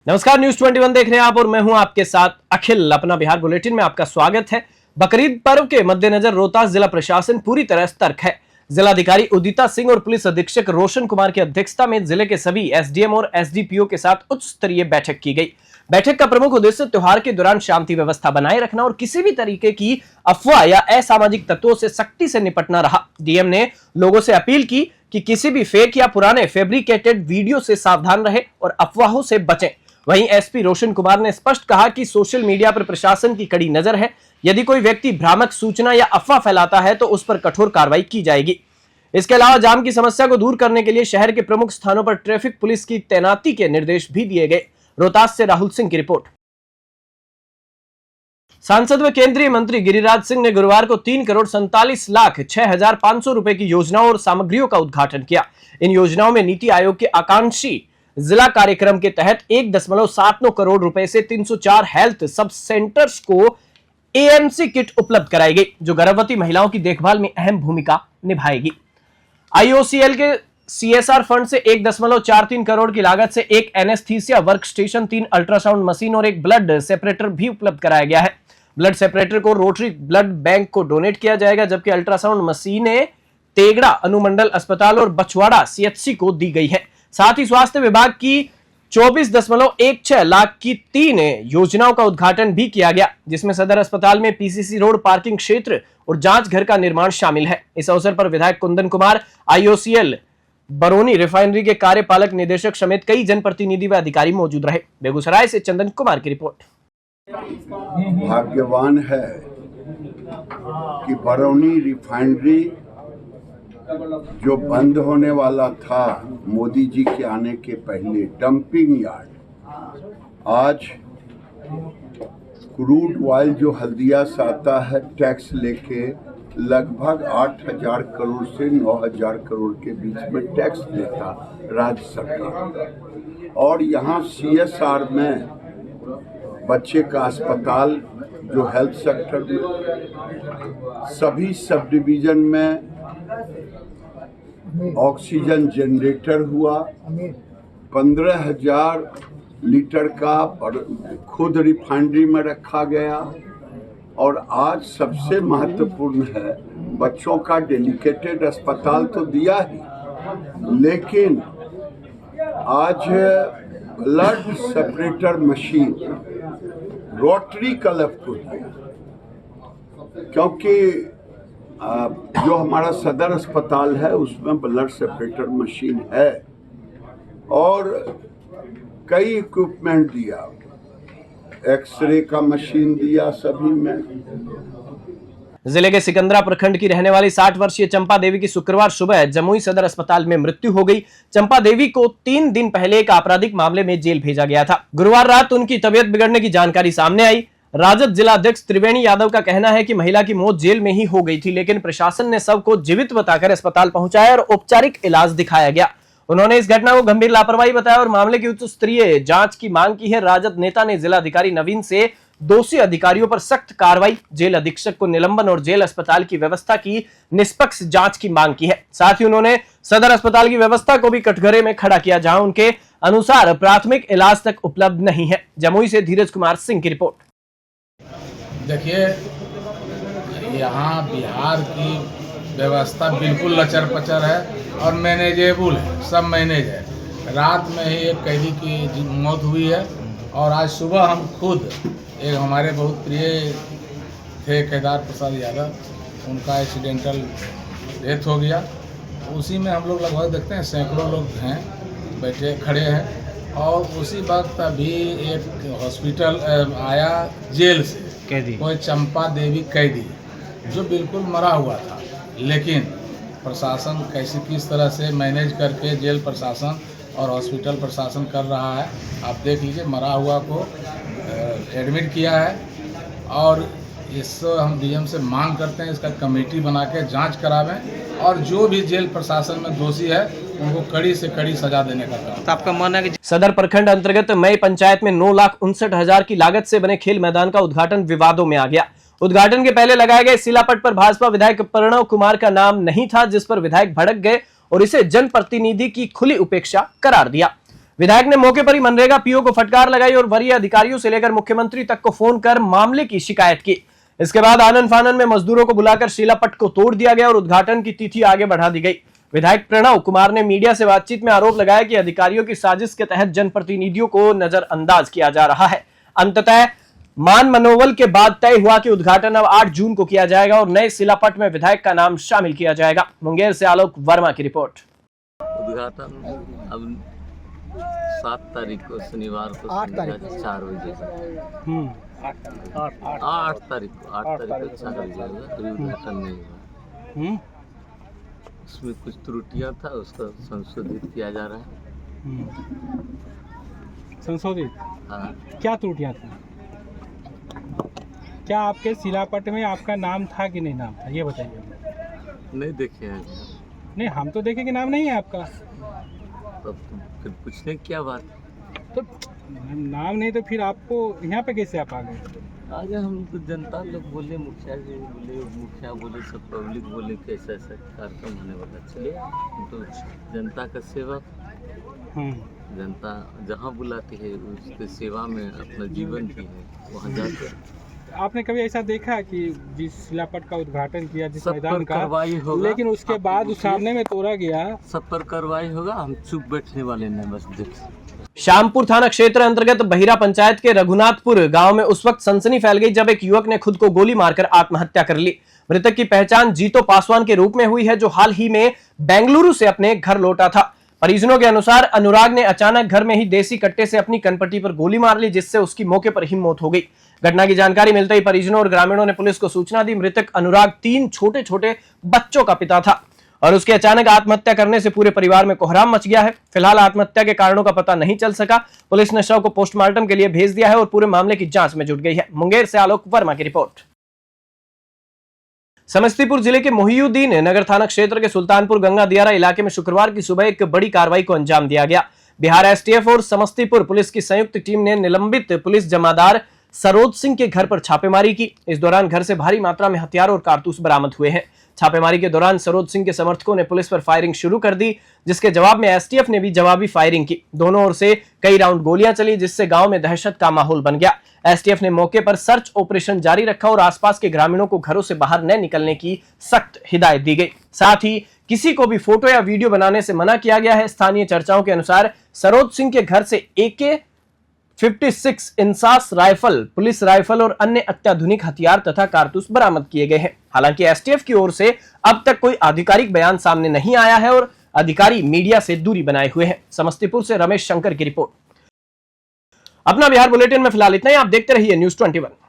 नमस्कार, न्यूज 21 देख रहे हैं आप और मैं हूं आपके साथ अखिल। अपना बिहार बुलेटिन में आपका स्वागत है। बकरीद पर्व के मद्देनजर रोहतास जिला प्रशासन पूरी तरह सतर्क है। जिलाधिकारी उदिता सिंह और पुलिस अधीक्षक रोशन कुमार की अध्यक्षता में जिले के सभी एसडीएम और एसडीपीओ के साथ उच्च स्तरीय बैठक की गई। बैठक का प्रमुख उद्देश्य त्योहार के दौरान शांति व्यवस्था बनाए रखना और किसी भी तरीके की अफवाह या असामाजिक तत्वों से सख्ती से निपटना रहा। डीएम ने लोगों से अपील की कि किसी भी फेक या पुराने फैब्रिकेटेड वीडियो से सावधान रहे और अफवाहों से बचें। वहीं एसपी रोशन कुमार ने स्पष्ट कहा कि सोशल मीडिया पर प्रशासन की कड़ी नजर है। यदि कोई व्यक्ति भ्रामक सूचना या अफवाह फैलाता है तो उस पर कठोर कार्रवाई की जाएगी। इसके अलावा जाम की समस्या को दूर करने के लिए शहर के प्रमुख स्थानों पर ट्रैफिक पुलिस की तैनाती के निर्देश भी दिए गए। रोहतास से राहुल सिंह की रिपोर्ट। सांसद व केंद्रीय मंत्री गिरिराज सिंह ने गुरुवार को 3,47,06,500 रुपए की योजनाओं और सामग्रियों का उद्घाटन किया। इन योजनाओं में नीति आयोग के आकांक्षी जिला कार्यक्रम के तहत 1.79 करोड़ रुपए से 304 हेल्थ सब सेंटर्स को एएमसी किट उपलब्ध कराई गई, जो गर्भवती महिलाओं की देखभाल में अहम भूमिका निभाएगी। आईओसीएल के सीएसआर फंड से 1.43 करोड़ की लागत से एक anaesthesia work station, 3 ultrasound machine और एक ब्लड सेपरेटर भी उपलब्ध कराया गया है। ब्लड सेपरेटर को रोटरी ब्लड बैंक को डोनेट किया जाएगा, जबकि अल्ट्रासाउंड मशीनें तेगड़ा अनुमंडल अस्पताल और बछवाड़ा सीएचसी को दी गई है। साथ ही स्वास्थ्य विभाग की 24.16 लाख की 3 योजनाओं का उद्घाटन भी किया गया, जिसमें सदर अस्पताल में पीसीसी रोड पार्किंग क्षेत्र और जांच घर का निर्माण शामिल है। इस अवसर पर विधायक कुंदन कुमार, आईओसीएल बरौनी रिफाइनरी के कार्यपालक निदेशक समेत कई जनप्रतिनिधि व अधिकारी मौजूद रहे। बेगूसराय से चंदन कुमार की रिपोर्ट। भाग्यवान है कि बरौनी रिफाइनरी जो बंद होने वाला था मोदी जी के आने के पहले, डंपिंग यार्ड, आज क्रूड ऑयल जो हल्दिया से आता है टैक्स लेके लगभग 8,000 करोड़ से 9,000 करोड़ के बीच में टैक्स देता राज्य सरकार। और यहाँ सीएसआर में बच्चे का अस्पताल जो हेल्थ सेक्टर में, सभी सब डिवीजन में ऑक्सीजन जनरेटर हुआ, 15,000 लीटर का खुद रिफाइनरी में रखा गया। और आज सबसे महत्वपूर्ण है, बच्चों का डेडिकेटेड अस्पताल तो दिया ही, लेकिन आज blood separator machine rotary club को दिया, क्योंकि जो हमारा सदर अस्पताल है उसमें ब्लड सेपरेटर मशीन है और कई इक्विपमेंट दिया, एक्सरे का मशीन दिया सभी में। जिले के सिकंदरा प्रखंड की रहने वाली 60 वर्षीय चंपा देवी की शुक्रवार सुबह जमुई सदर अस्पताल में मृत्यु हो गई। चंपा देवी को 3 दिन पहले एक आपराधिक मामले में जेल भेजा गया था। गुरुवार रात उनकी तबीयत बिगड़ने की जानकारी सामने आई। राजद जिलाध्यक्ष त्रिवेणी यादव का कहना है कि महिला की मौत जेल में ही हो गई थी, लेकिन प्रशासन ने शव को जीवित बताकर अस्पताल पहुंचाया और औपचारिक इलाज दिखाया गया। उन्होंने इस घटना को गंभीर लापरवाही बताया और मामले की उच्च स्तरीय जांच की मांग की है। राजद नेता ने जिलाधिकारी नवीन से दोषी अधिकारियों पर सख्त कार्रवाई, जेल अधीक्षक को निलंबन और जेल अस्पताल की व्यवस्था की निष्पक्ष जांच की मांग की है। साथ ही उन्होंने सदर अस्पताल की व्यवस्था को भी कटघरे में खड़ा किया, जहां उनके अनुसार प्राथमिक इलाज तक उपलब्ध नहीं है। जमुई से धीरज कुमार सिंह की रिपोर्ट। देखिए, यहाँ बिहार की व्यवस्था बिल्कुल लचर पचर है और मैनेजेबल है, सब मैनेज है। रात में ही एक कैदी की मौत हुई है और आज सुबह हम खुद, एक हमारे बहुत प्रिय थे केदार प्रसाद यादव, उनका एक्सीडेंटल डेथ हो गया। उसी में हम लोग लगभग देखते हैं सैकड़ों लोग हैं, बैठे खड़े हैं। और उसी वक्त अभी एक हॉस्पिटल आया जेल से कैदी, कोई चंपा देवी कैदी, जो बिल्कुल मरा हुआ था, लेकिन प्रशासन कैसे किस तरह से मैनेज करके जेल प्रशासन और हॉस्पिटल प्रशासन कर रहा है। आप देख लीजिए, मरा हुआ को एडमिट किया है। और इससे हम डीएम से मांग करते हैं इसका कमेटी बना के जाँच करावें और जो भी जेल प्रशासन में दोषी है उनको कड़ी से कड़ी सजा देने का काम। तो आपका मानना है कि सदर प्रखंड अंतर्गत मई पंचायत में 9,59,000 की लागत से बने खेल मैदान का उद्घाटन विवादों में आ गया। उद्घाटन के पहले लगाए गए शिलापट पर भाजपा विधायक प्रणव कुमार का नाम नहीं था, जिस पर विधायक भड़क गए और इसे जनप्रतिनिधि की खुली उपेक्षा करार दिया। विधायक ने मौके पर ही मनरेगा पीओ को फटकार लगाई और वरीय अधिकारियों से लेकर मुख्यमंत्री तक को फोन कर मामले की शिकायत की। इसके बाद आनन फानन में मजदूरों को बुलाकर शिलापट को तोड़ दिया गया और उद्घाटन की तिथि आगे बढ़ा दी गई। विधायक प्रणव कुमार ने मीडिया से बातचीत में आरोप लगाया कि अधिकारियों की साजिश के तहत जनप्रतिनिधियों को नजरअंदाज किया जा रहा है। अंततः मान मनोबल के बाद तय हुआ कि उद्घाटन अब 8 जून को किया जाएगा और नए शिलापट में विधायक का नाम शामिल किया जाएगा। मुंगेर से आलोक वर्मा की रिपोर्ट। उद्घाटन अब 7 तारीख को शनिवार को 4 बजे 8 तारीख को 4 बजे होगा। अभी उद्घाटन नहीं हुआ। उसमें कुछ त्रुटियां था, उसका संशोधित किया जा रहा है। संशोधित? हाँ। क्या त्रुटियां थी? क्या आपके शिलापट में आपका नाम था कि नहीं नाम था, ये बताइए। नहीं देखे हैं। नहीं, हम तो देखे कि नाम नहीं है आपका। तब तो फिर पूछने की क्या बात? तो नाम नहीं तो फिर आपको यहाँ पे कैसे आप आ गए? आगे हम तो जनता लोग बोले, मुखिया जी बोले, मुखिया बोले, सब पब्लिक बोले कि ऐसा ऐसा कार्यक्रम होने वाला। चलिए, हम तो जनता का सेवक, जनता जहाँ बुलाती है उसके सेवा में अपना जीवन भी है, वहाँ जाते हैं। आपने कभी ऐसा देखा कि जिस शिलापट का उद्घाटन किया, जिस सब मैदान पर का, कार्रवाई होगा, लेकिन उसके बाद उस सामने में तोड़ा गया, सब पर कार्रवाई होगा। हम चुप बैठने वाले नहीं, बस देख। श्यामपुर थाना क्षेत्र अंतर्गत बहिरा पंचायत के रघुनाथपुर गांव में उस वक्त सनसनी फैल गई जब एक युवक ने खुद को गोली मारकर आत्महत्या कर ली। मृतक की पहचान जीतो पासवान के रूप में हुई है, जो हाल ही में बेंगलुरु से अपने घर लौटा था। परिजनों के अनुसार अनुराग ने अचानक घर में ही देसी कट्टे से अपनी कनपट्टी पर गोली मार ली, जिससे उसकी मौके पर ही मौत हो गई। घटना की जानकारी मिलते ही परिजनों और ग्रामीणों ने पुलिस को सूचना दी। मृतक अनुराग 3 छोटे छोटे बच्चों का पिता था और उसके अचानक आत्महत्या करने से पूरे परिवार में कोहराम मच गया है। फिलहाल आत्महत्या के कारणों का पता नहीं चल सका। पुलिस ने शव को पोस्टमार्टम के लिए भेज दिया है और पूरे मामले की जांच में जुट गई है। मुंगेर से आलोक वर्मा की रिपोर्ट। समस्तीपुर जिले के मोहिउद्दीन नगर थाना क्षेत्र के सुल्तानपुर गंगा दियारा इलाके में शुक्रवार की सुबह एक बड़ी कार्रवाई को अंजाम दिया गया। बिहार एसटीएफ और समस्तीपुर पुलिस की संयुक्त टीम ने निलंबित पुलिस जमादार सरोज सिंह के घर पर छापेमारी की। इस दौरान घर से भारी मात्रा में हथियार और कारतूस बरामद हुए हैं। छापेमारी के दौरान सरोज सिंह के समर्थकों ने पुलिस पर फायरिंग शुरू कर दी, जिसके जवाब में एसटीएफ ने भी जवाबी फायरिंग की। दोनों ओर से कई राउंड गोलियां चली, जिससे गांव में दहशत का माहौल बन गया। एसटीएफ ने मौके पर सर्च ऑपरेशन जारी रखा और आसपास के ग्रामीणों को घरों से बाहर न निकलने की सख्त हिदायत दी गई। साथ ही किसी को भी फोटो या वीडियो बनाने से मना किया गया है। स्थानीय चर्चाओं के अनुसार सरोज सिंह के घर से AK-56 INSAS rifle, police rifle और अन्य अत्याधुनिक हथियार तथा कारतूस बरामद किए गए हैं। हालांकि एसटीएफ की ओर से अब तक कोई आधिकारिक बयान सामने नहीं आया है और अधिकारी मीडिया से दूरी बनाए हुए हैं। समस्तीपुर से रमेश शंकर की रिपोर्ट। अपना बिहार बुलेटिन में फिलहाल इतना ही। आप देखते रहिए News 21।